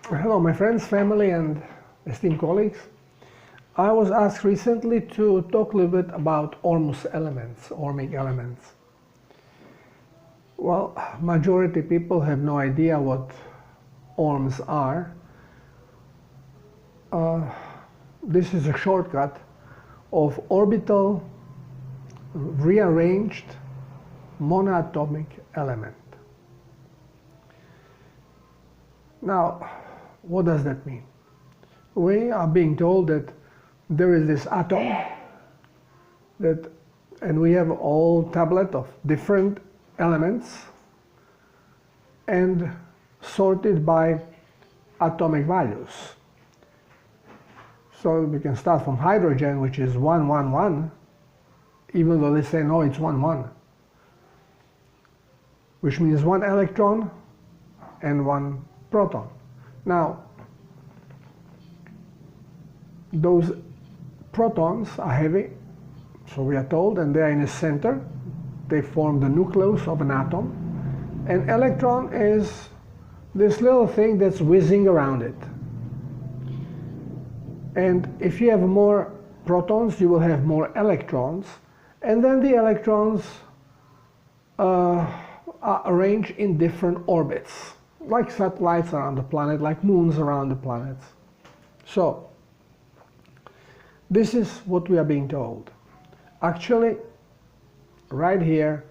Hello, my friends, family, and esteemed colleagues. I was asked recently to talk a little bit about ORMUS elements, ormic elements. Well, majority people have no idea what ORMs are. This is a shortcut of orbital rearranged monoatomic element. Now, what does that mean? We are being told that there is this atom and we have a whole tablet of different elements and sorted by atomic values. So we can start from hydrogen, which is 1, 1, 1, even though they say no, it's 1, 1, which means 1 electron and 1 proton. Now, those protons are heavy, so we are told, and they are in the center. They form the nucleus of an atom. An electron is this little thing that's whizzing around it. And if you have more protons, you will have more electrons, and then the electrons are arranged in different orbits, like satellites around the planet, like moons around the planets. So, this is what we are being told. Actually, right here,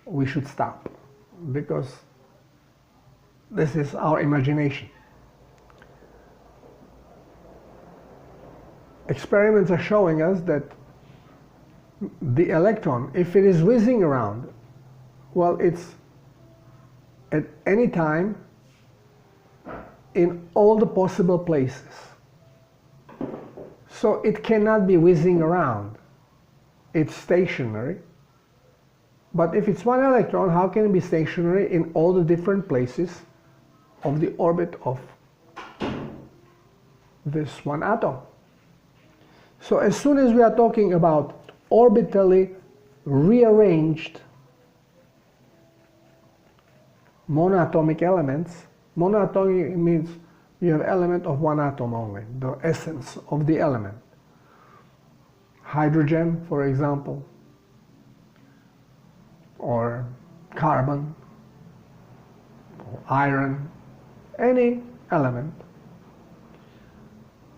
we should stop, because this is our imagination. Experiments are showing us that the electron, if it is whizzing around, well, it's at any time in all the possible places. So it cannot be whizzing around. It's stationary. But if it's one electron, how can it be stationary in all the different places of the orbit of this one atom? So as soon as we are talking about orbitally rearranged monoatomic elements, monoatomic means you have element of one atom only, the essence of the element. Hydrogen, for example, or carbon, or iron, any element.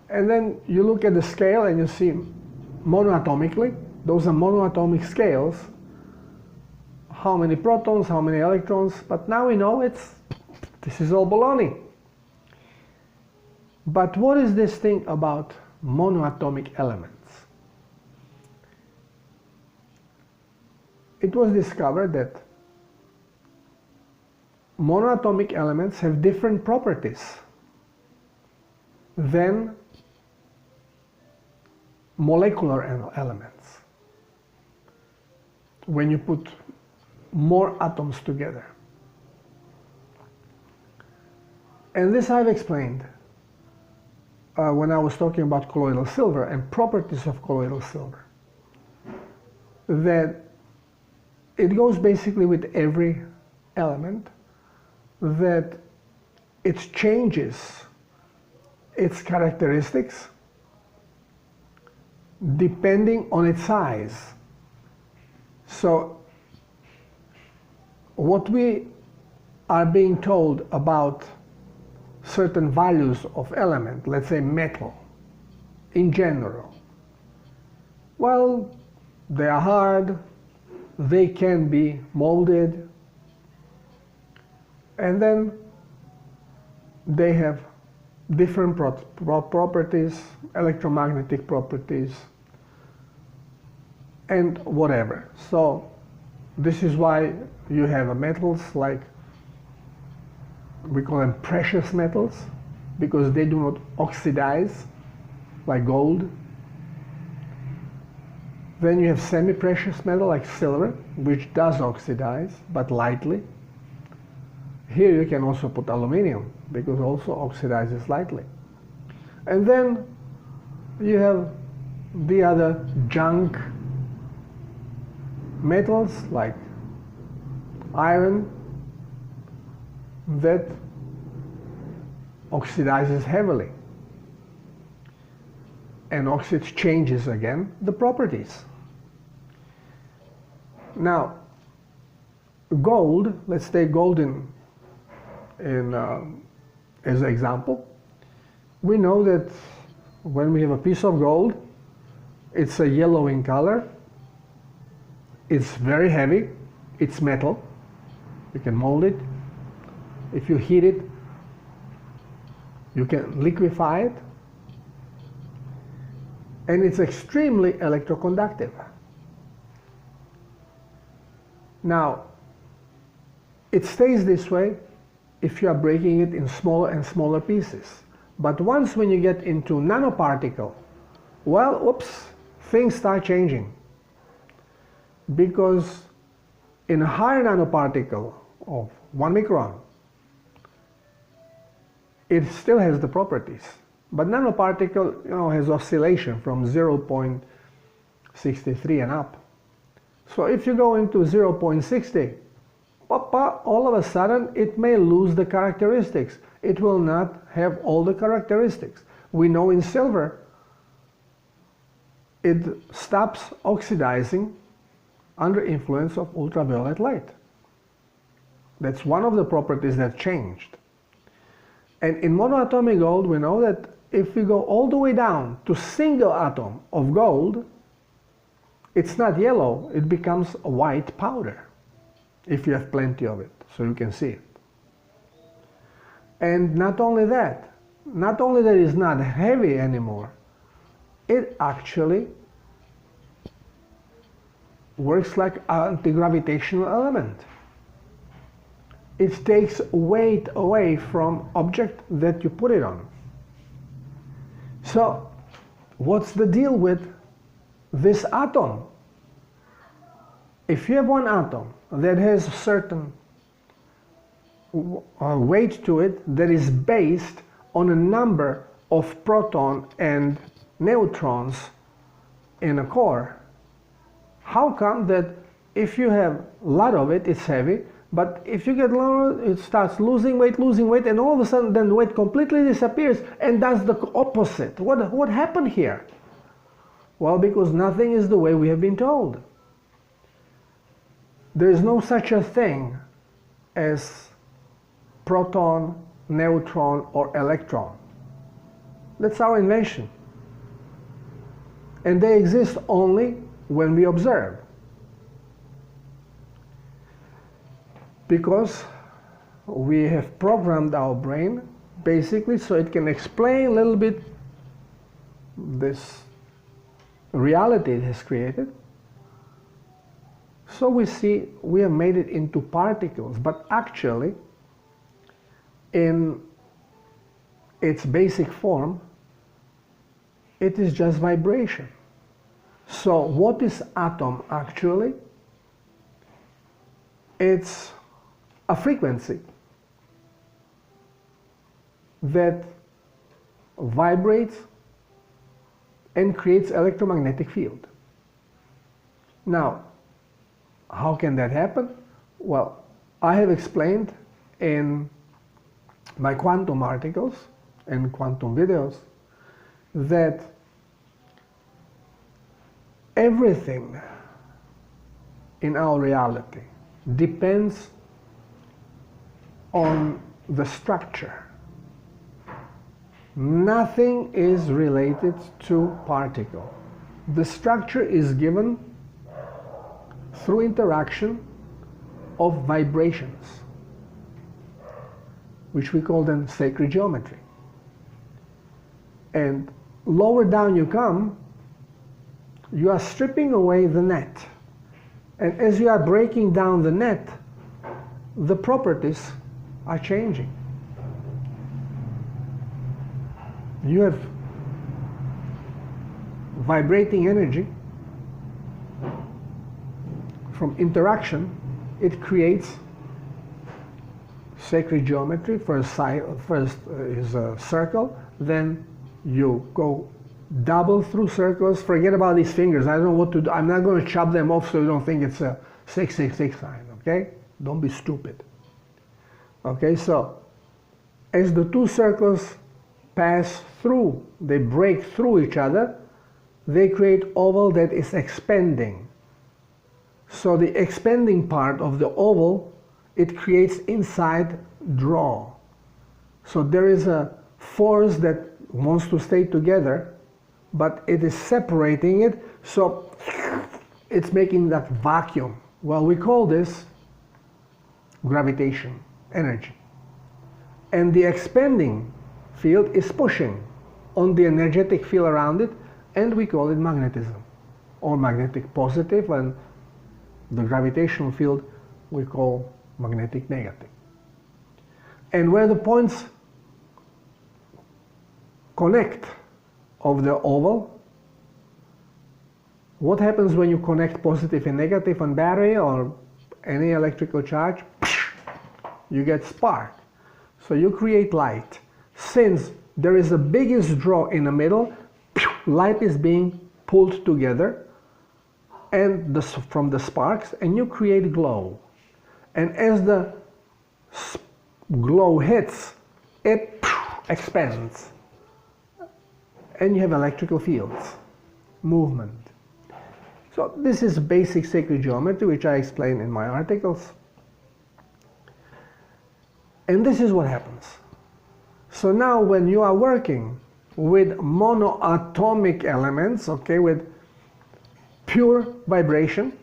And then you look at the scale and you see monoatomically, those are monoatomic scales, how many protons, how many electrons, but now we know this is all baloney. But what is this thing about monoatomic elements? It was discovered that monoatomic elements have different properties than molecular elements when you put more atoms together. And this I've explained when I was talking about colloidal silver and properties of colloidal silver, that it goes basically with every element, that it changes its characteristics depending on its size. So what we are being told about certain values of element, let's say metal, in general, well, they are hard, they can be molded, and then they have different properties, electromagnetic properties, and whatever. So this is why you have metals like, we call them precious metals, because they do not oxidize like gold. Then you have semi-precious metal like silver, which does oxidize, but lightly. Here you can also put aluminium, because also oxidizes lightly. And then you have the other junk metals like iron that oxidizes heavily. And oxide changes again the properties. Now, gold, let's take gold as an example. We know that when we have a piece of gold, it's a yellow in color, it's very heavy, it's metal, you can mold it. If you heat it, you can liquefy it, and it's extremely electroconductive. Now, it stays this way if you are breaking it in smaller and smaller pieces. But once when you get into nanoparticle, well, oops, things start changing. Because in a higher nanoparticle of 1 micron, it still has the properties. But nanoparticle, has oscillation from 0.63 and up. So if you go into 0.60, all of a sudden it may lose the characteristics. It will not have all the characteristics. We know in silver, it stops oxidizing under influence of ultraviolet light. That's one of the properties that changed. And in monoatomic gold, we know that if we go all the way down to single atom of gold, it's not yellow, it becomes a white powder, if you have plenty of it, so you can see it. And not only that it's not heavy anymore, it actually works like an anti-gravitational element. It takes weight away from object that you put it on. So, what's the deal with this atom? If you have one atom that has a certain weight to it that is based on a number of proton and neutrons in a core, how come that if you have a lot of it, it's heavy, but if you get lower, it starts losing weight, and all of a sudden then the weight completely disappears and does the opposite? What happened here? Well, because nothing is the way we have been told. There is no such a thing as proton, neutron, or electron. That's our invention. And they exist only when we observe. Because we have programmed our brain basically so it can explain a little bit this reality it has created. So we see we have made it into particles, but actually in its basic form it is just vibration. So what is atom actually? It's a frequency that vibrates and creates electromagnetic field. Now, how can that happen? Well, I have explained in my quantum articles and quantum videos that everything in our reality depends on the structure. Nothing is related to particle. The structure is given through interaction of vibrations, which we call them sacred geometry. And lower down you come, you are stripping away the net. And as you are breaking down the net, the properties are changing. You have vibrating energy from interaction. It creates sacred geometry. First is a circle, then you go double through circles. Forget about these fingers. I don't know what to do. I'm not going to chop them off so you don't think it's a 666 sign, okay? Don't be stupid. Okay, so as the two circles pass through, they break through each other, they create oval that is expanding. So the expanding part of the oval, it creates inside draw. So there is a force that wants to stay together, but it is separating it, so it's making that vacuum. Well, we call this gravitation, energy. And the expanding field is pushing on the energetic field around it, and we call it magnetism, or magnetic positive, and the gravitational field we call magnetic negative. And where the points connect of the oval, what happens when you connect positive and negative on battery or any electrical charge? You get spark. So you create light. Since there is a biggest draw in the middle, light is being pulled together and from the sparks, and you create glow. And as the glow hits, it expands. And you have electrical fields, movement. So this is basic sacred geometry, which I explain in my articles. And this is what happens. So now when you are working with monoatomic elements, okay, with pure vibration,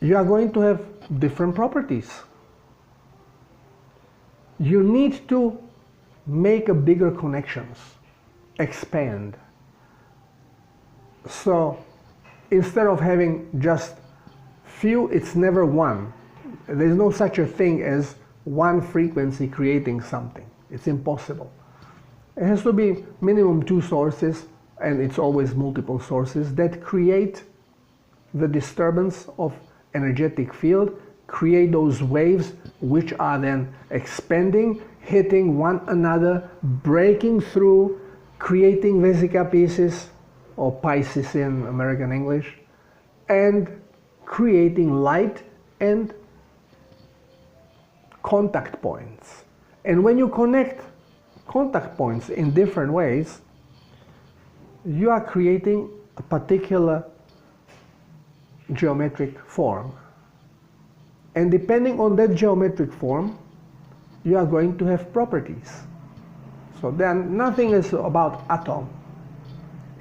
you are going to have different properties. You need to make a bigger connections, expand. So instead of having just few, it's never one. There's no such a thing as one frequency creating something. It's impossible. It has to be minimum two sources, and it's always multiple sources that create the disturbance of energetic field, create those waves which are then expanding, hitting one another, breaking through, creating vesica pieces, or Pisces in American English, and creating light and contact points. And when you connect contact points in different ways, you are creating a particular geometric form. And depending on that geometric form, you are going to have properties. So then nothing is about atom.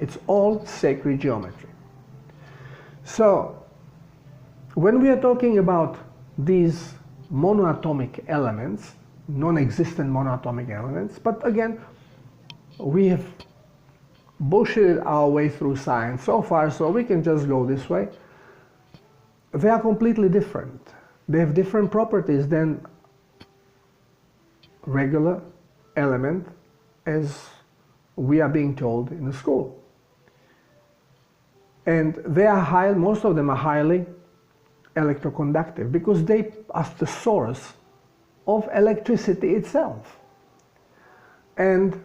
It's all sacred geometry. So when we are talking about these monoatomic elements, non-existent monoatomic elements, but again, we have bullshitted our way through science so far, so we can just go this way. They are completely different. They have different properties than regular element as we are being told in the school. And they are most of them are highly electroconductive because they are the source of electricity itself. And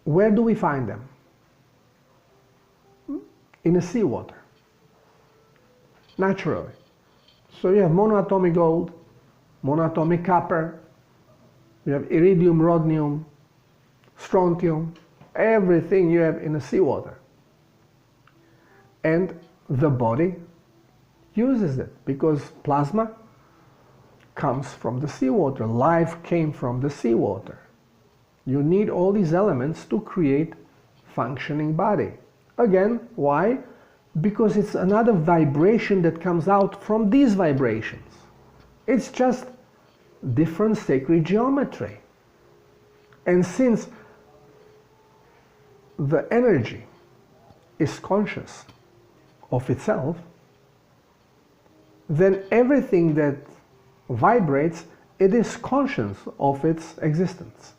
where do we find them? In the seawater, naturally. So you have monoatomic gold, monoatomic copper, you have iridium, rhodium, strontium, everything you have in the seawater. And the body uses it because plasma comes from the seawater. Life came from the seawater. You need all these elements to create functioning body. Again, why? Because it's another vibration that comes out from these vibrations. It's just different sacred geometry. And since the energy is conscious of itself, then everything that vibrates, it is conscious of its existence.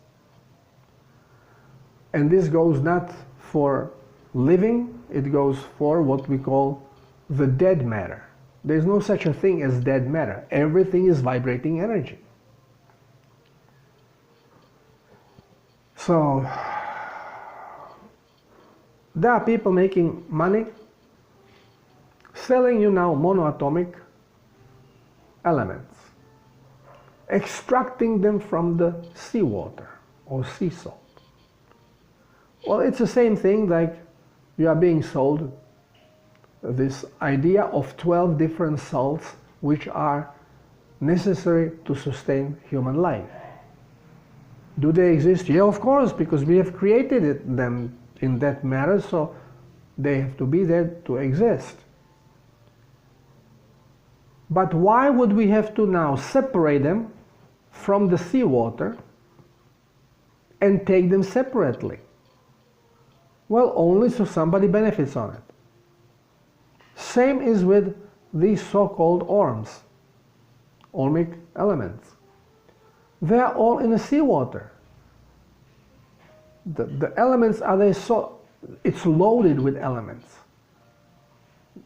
And this goes not for living, it goes for what we call the dead matter. There's no such a thing as dead matter. Everything is vibrating energy. So there are people making money selling you now monoatomic elements, extracting them from the seawater or sea salt. Well, it's the same thing like you are being sold this idea of 12 different salts which are necessary to sustain human life. Do they exist? Yeah, of course, because we have created them in that matter, so they have to be there to exist. But why would we have to now separate them from the seawater and take them separately? Well, only so somebody benefits on it. Same is with these so-called ORMs, ormic elements. They are all in the seawater. The elements are there, so it's loaded with elements.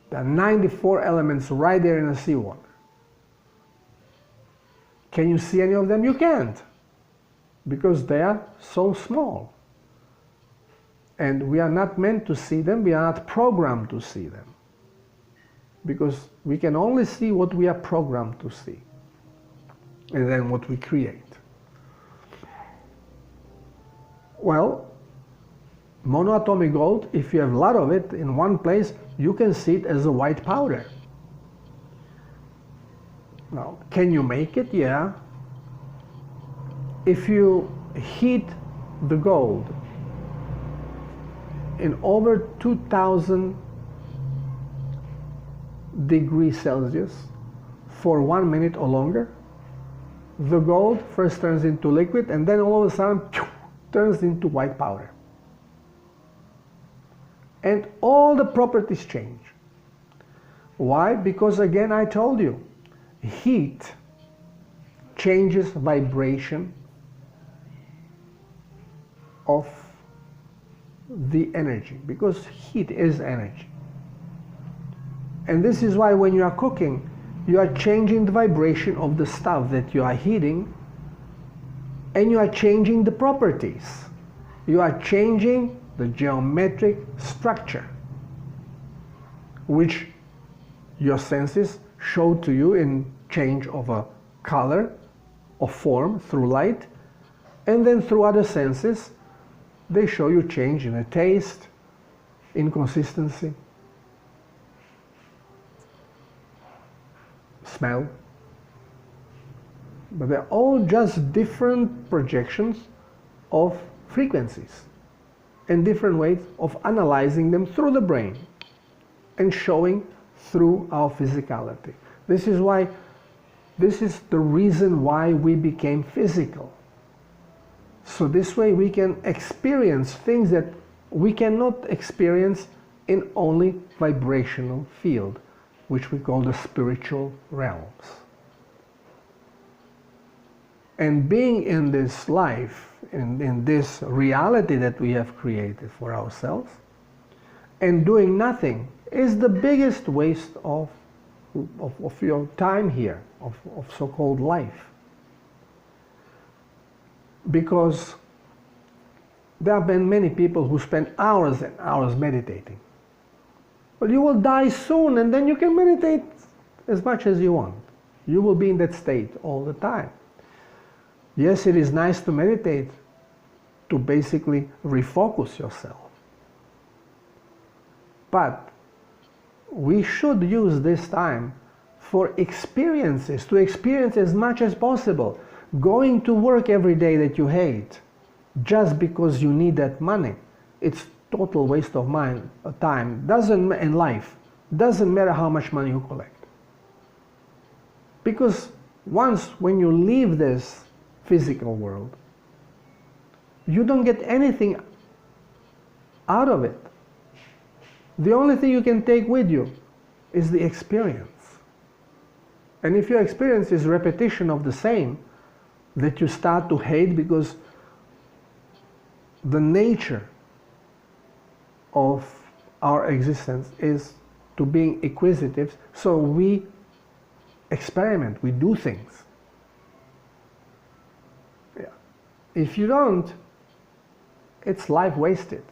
There are 94 elements right there in the seawater. Can you see any of them? You can't, because they are so small. And we are not meant to see them, we are not programmed to see them. Because we can only see what we are programmed to see, and then what we create. Well, monoatomic gold, if you have a lot of it in one place, you can see it as a white powder. Now, can you make it? Yeah. If you heat the gold in over 2000 degrees Celsius for 1 minute or longer, the gold first turns into liquid and then all of a sudden turns into white powder. And all the properties change. Why? Because again, I told you, heat changes vibration of the energy, because heat is energy. And this is why when you are cooking, you are changing the vibration of the stuff that you are heating, and you are changing the properties. You are changing the geometric structure, which your senses show to you in change of a color or form through light, and then through other senses they show you change in a taste, in consistency, smell. But they're all just different projections of frequencies and different ways of analyzing them through the brain and showing through our physicality. This is the reason why we became physical. So this way we can experience things that we cannot experience in only vibrational field, which we call the spiritual realms. And being in this life, in this reality that we have created for ourselves, and doing nothing is the biggest waste of your time here, of so-called life. Because there have been many people who spend hours and hours meditating. Well, you will die soon, and then you can meditate as much as you want. You will be in that state all the time. Yes, it is nice to meditate, to basically refocus yourself. But we should use this time for experiences, to experience as much as possible. Going to work every day that you hate, just because you need that money, it's total waste of time. In life, doesn't matter how much money you collect. Because once when you leave this physical world, you don't get anything out of it. The only thing you can take with you is the experience. And if your experience is repetition of the same, that you start to hate, because the nature of our existence is to being inquisitive, so we experiment, we do things. Yeah. If you don't, it's life wasted.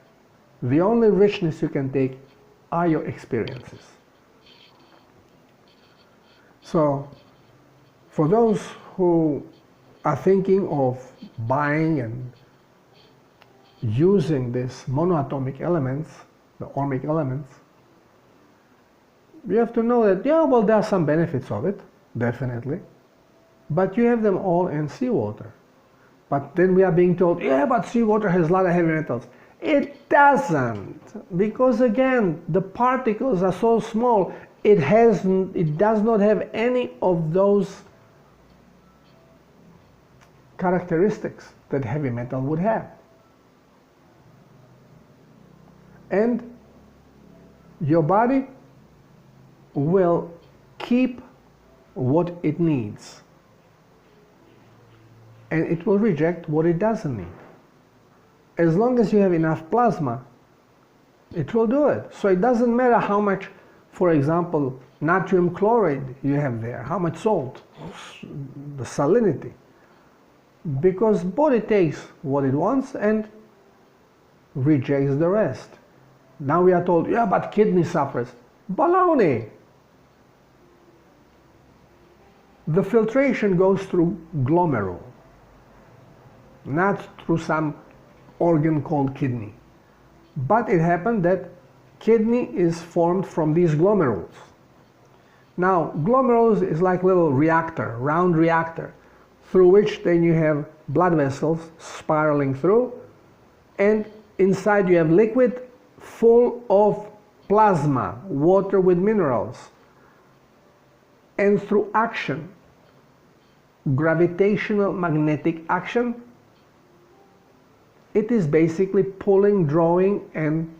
The only richness you can take are your experiences. So for those who are thinking of buying and using these monoatomic elements, the ormic elements, you have to know that, yeah, well, there are some benefits of it, definitely, but you have them all in seawater. But then we are being told, yeah, but seawater has a lot of heavy metals. It doesn't, because again, the particles are so small, it does not have any of those characteristics that heavy metal would have. And your body will keep what it needs, and it will reject what it doesn't need. As long as you have enough plasma, it will do it. So it doesn't matter how much, for example, natrium chloride you have there, how much salt, the salinity, because body takes what it wants and rejects the rest. Now we are told, yeah, but kidney suffers. Baloney! The filtration goes through glomerule, not through some organ called kidney. But it happened that kidney is formed from these glomerules. Now, glomerulus is like a little reactor, round reactor, through which then you have blood vessels spiraling through, and inside you have liquid full of plasma, water with minerals. And through action, gravitational magnetic action, it is basically pulling, drawing, and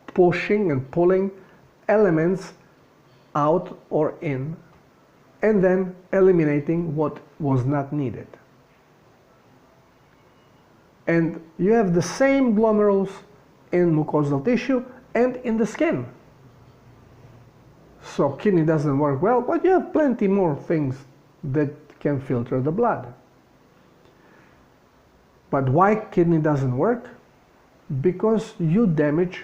pushing and pulling elements out or in, and then eliminating what was not needed. And you have the same glomerulus in mucosal tissue and in the skin. So kidney doesn't work well, but you have plenty more things that can filter the blood. But why kidney doesn't work? Because you damage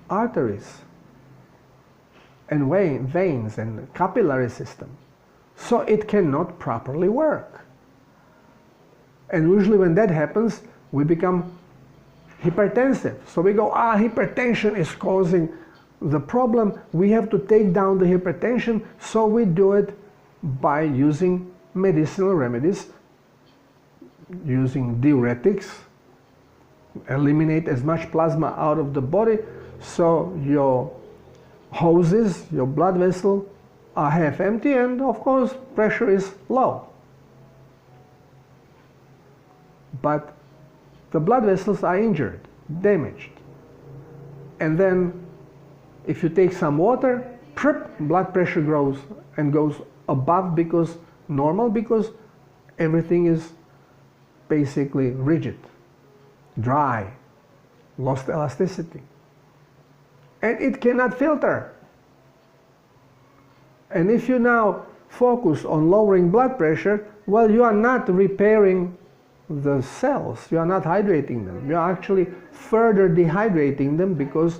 arteries and veins and capillary system. So it cannot properly work. And usually when that happens, we become hypertensive. So we go, hypertension is causing the problem. We have to take down the hypertension, so we do it by using medicinal remedies, using diuretics, eliminate as much plasma out of the body, so your hoses, your blood vessel are half empty, and of course pressure is low. But the blood vessels are injured, damaged. And then if you take some water, blood pressure grows and goes above because normal, because everything is basically rigid, dry, lost elasticity. And it cannot filter. And if you now focus on lowering blood pressure, well, you are not repairing the cells, you are not hydrating them. You are actually further dehydrating them because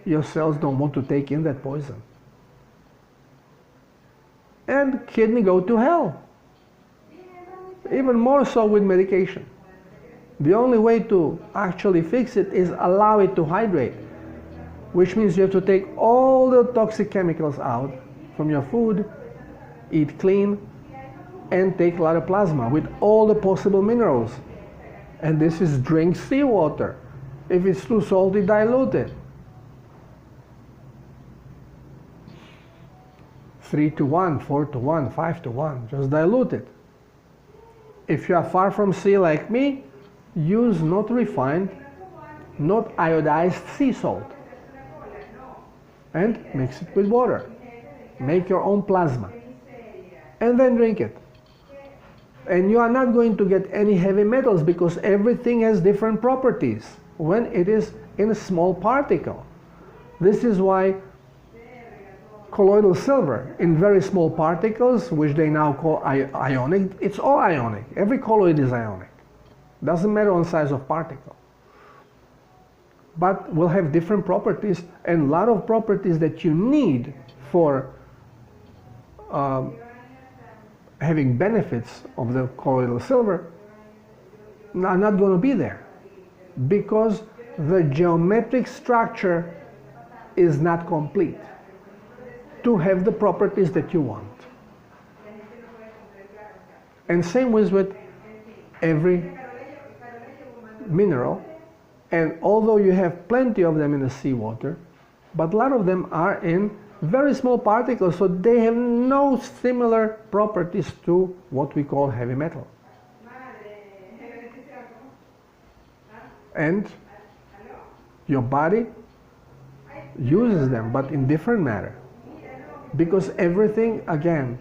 your cells don't want to take in that poison. And kidney go to hell. Even more so with medication. The only way to actually fix it is allow it to hydrate, which means you have to take all the toxic chemicals out from your food, eat clean, and take a lot of plasma with all the possible minerals. And this is drink seawater. If it's too salty, dilute it. 3:1, 4:1, 5:1, just dilute it. If you are far from sea like me, use not refined, not iodized sea salt. And mix it with water. Make your own plasma. And then drink it. And you are not going to get any heavy metals because everything has different properties when it is in a small particle. This is why colloidal silver in very small particles, which they now call ionic, it's all ionic. Every colloid is ionic. Doesn't matter on size of particle. But will have different properties and a lot of properties that you need for having benefits of the colloidal silver are not going to be there, because the geometric structure is not complete to have the properties that you want. And same with every mineral. And although you have plenty of them in the seawater, but a lot of them are in very small particles, so they have no similar properties to what we call heavy metal. And your body uses them, but in different manner. Because everything, again,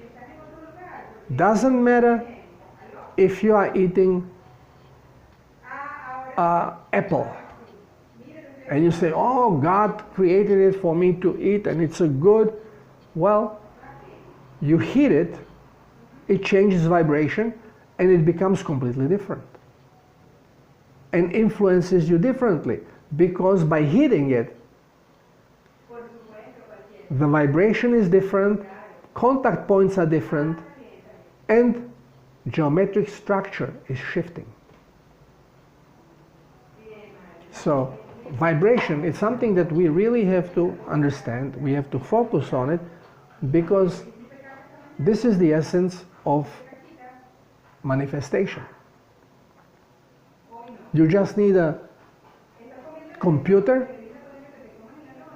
doesn't matter if you are eating apple and you say, oh, God created it for me to eat and it's a good, well, you heat it, it changes vibration and it becomes completely different and influences you differently, because by heating it, the vibration is different, contact points are different, and geometric structure is shifting. So vibration is something that we really have to understand, we have to focus on it, because this is the essence of manifestation. You just need a computer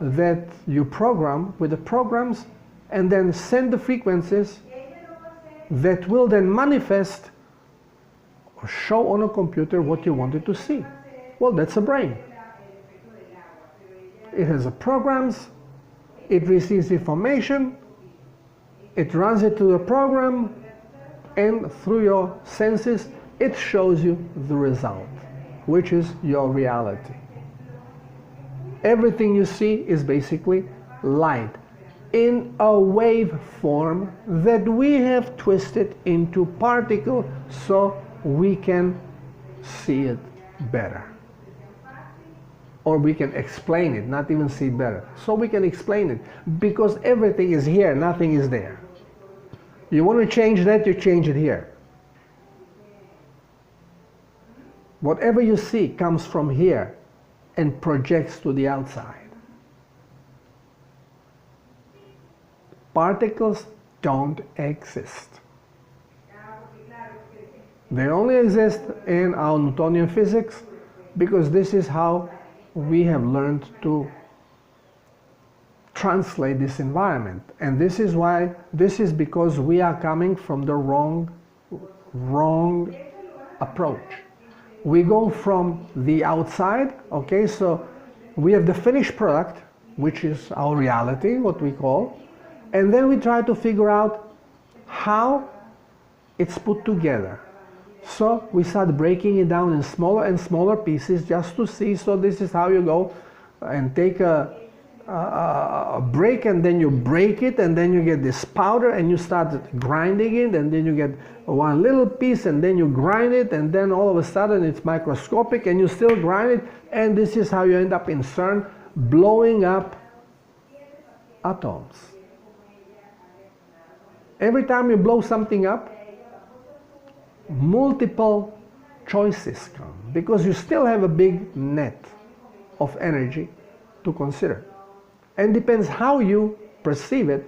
that you program with the programs and then send the frequencies that will then manifest or show on a computer what you wanted to see. Well, that's a brain. It has programs, it receives information, it runs it to the program, and through your senses it shows you the result, which is your reality. Everything you see is basically light in a wave form that we have twisted into particle so we can see it better. Or we can explain it, not even see it better. So we can explain it, because everything is here, nothing is there. You want to change that, you change it here. Whatever you see comes from here and projects to the outside. Particles don't exist. They only exist in our Newtonian physics, because this is how we have learned to translate this environment. And this is why, this is because we are coming from the wrong approach. We go from the outside, okay, so we have the finished product, which is our reality, what we call, and then we try to figure out how it's put together. So we start breaking it down in smaller and smaller pieces just to see. So this is how you go and take a break, and then you break it, and then you get this powder and you start grinding it, and then you get one little piece and then you grind it, and then all of a sudden it's microscopic and you still grind it, and this is how you end up in CERN blowing up atoms. Every time you blow something up, multiple choices come, because you still have a big net of energy to consider. And depends how you perceive it,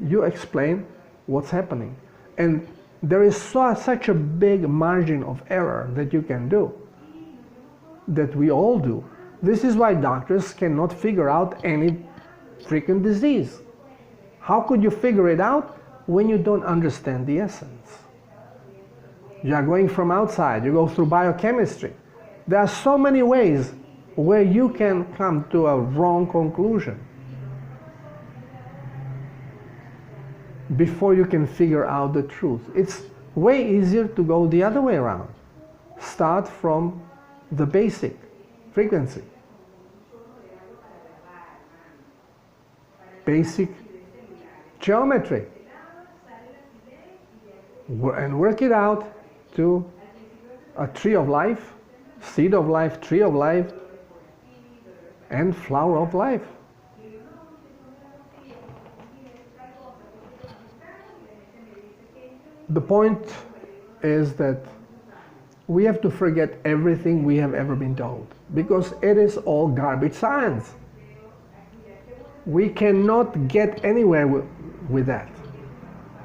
you explain what's happening. And there is such a big margin of error that you can do, that we all do. This is why doctors cannot figure out any freaking disease. How could you figure it out when you don't understand the essence? You are going from outside, you go through biochemistry. There are so many ways where you can come to a wrong conclusion before you can figure out the truth. It's way easier to go the other way around. Start from the basic frequency, basic geometry, and work it out to a tree of life, seed of life, tree of life, and flower of life. The point is that we have to forget everything we have ever been told, because it is all garbage science. We cannot get anywhere with that.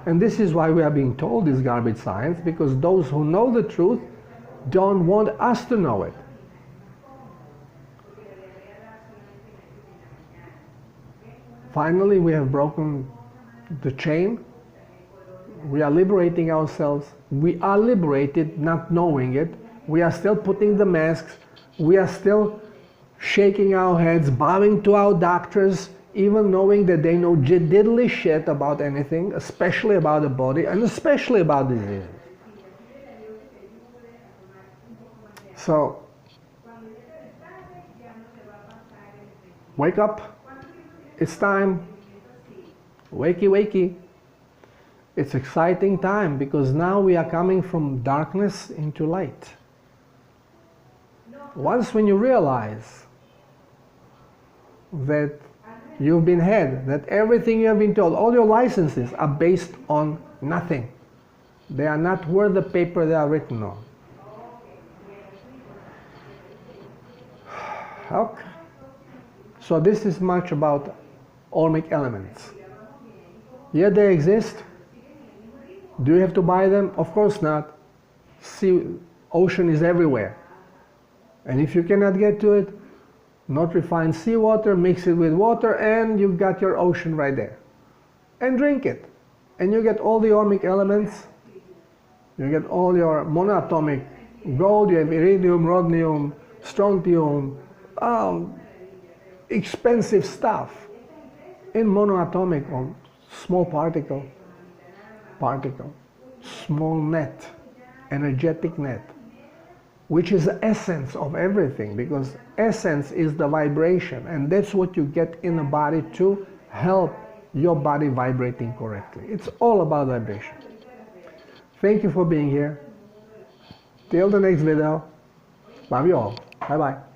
And this is why we are being told this garbage science, because those who know the truth don't want us to know it. Finally, we have broken the chain. We are liberating ourselves. We are liberated, not knowing it. We are still putting the masks. We are still shaking our heads, bowing to our doctors, even knowing that they know diddly shit about anything, especially about the body and especially about diseases. So, wake up. It's time. Wakey, wakey. It's exciting time, because now we are coming from darkness into light. Once when you realize that you've been had, that everything you have been told, all your licenses are based on nothing. They are not worth the paper they are written on. Okay. So this is much about ormic elements. Yeah, they exist. Do you have to buy them? Of course not. Ocean is everywhere. And if you cannot get to it, not refined seawater, mix it with water, and you've got your ocean right there. And drink it. And you get all the ormic elements. You get all your monoatomic gold, you have iridium, rhodium, strontium, expensive stuff in monoatomic, or small particle, small net, energetic net, which is the essence of everything, because essence is the vibration, and that's what you get in the body to help your body vibrating correctly. It's all about vibration. Thank you for being here. Till the next video. Love you all. Bye bye.